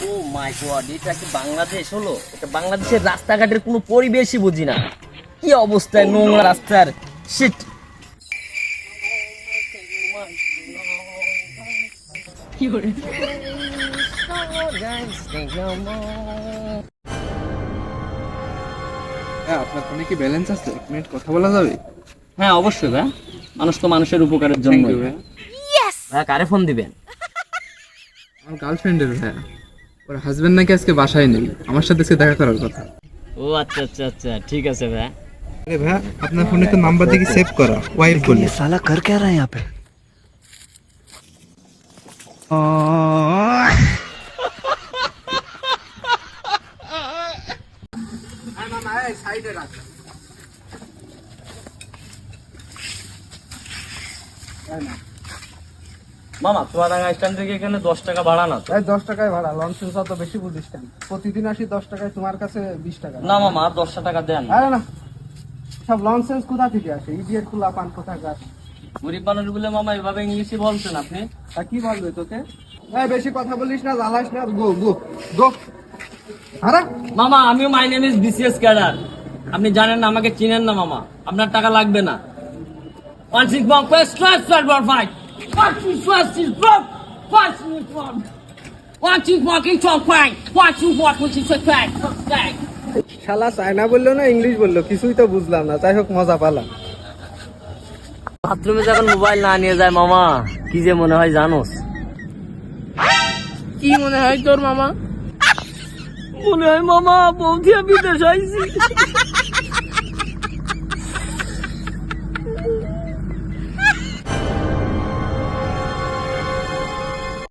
ও মাই god, এটা কি বাংলাদেশ হলো? এটা বাংলাদেশের রাস্তাঘাটের কোনো পরিবেশই বুঝি না, কি অবস্থায় নোংরা রাস্তার। শিট। হ্যাঁ, আপনার ফোনে কি ব্যালেন্স আছে? 1 মিনিট কথা বলা যাবে? হ্যাঁ অবশ্যই ভাই, মানুষ তো মানুষের উপকারের জন্য। Thank you, ভাইয়া। ভাই কারে ফোন দিবেন? আমার গার্লফ্রেন্ডের ভাইয়া, ওর হাজবেন্ড নাকি আজকে বাসায় নেই, আমার সাথে আজকে দেখা করার কথা। ও আচ্ছা আচ্ছা আচ্ছা, ঠিক আছে ভাই। আরে ভাইয়া, আপনার ফোনে তো নাম্বার দেখি সেভ করা, ওয়াইফ বলে। ये साला कर क्या रहा है यहाँ पे? মামা চুয়াডাঙ্গা স্ট্যান্ড থেকে এখানে 10 টাকা ভাড়া না তো? 10 টাকায় ভাড়া, লঞ্চেন্স অত বেশি বুঝিস কেন? প্রতিদিন আসি 10 টাকায়, তোমার কাছে 20 টাকা। না মামা, 10 টাকা দেন। আরে না, সব লঞ্চেন্স কোথা থেকে আসে? ইডিয়েট খোলা পান কোথাকার। গরিব মানুষগুলো মামা এভাবে ইংলিশে বলছেন আপনি? তা কি বলবে তোকে? এই বেশি কথা বলিস না, জ্বালাস না, গো গো গো। আরে মামা আমিও my name is BCS cadre, আপনি জানেন না, আমাকে চিনেন না মামা, আপনার টাকা লাগবে না। 1 6 1 quest stress stress 5 1 2 stress is broke 5 minutes from 1 2 walking to quang 1 2 walk which is a quang. শালা চায়না বললো না ইংলিশ বললো, কিছুই তো বুঝলাম না। যাই হোক, মজা পালাম। বাথরুমে যখন মোবাইল না নিয়ে যায় মামা, কি যে মনে হয় জানোস? কি মনে হয় তোর মামা? মনে হয় মামা বৌদি বিদেশ আইছি।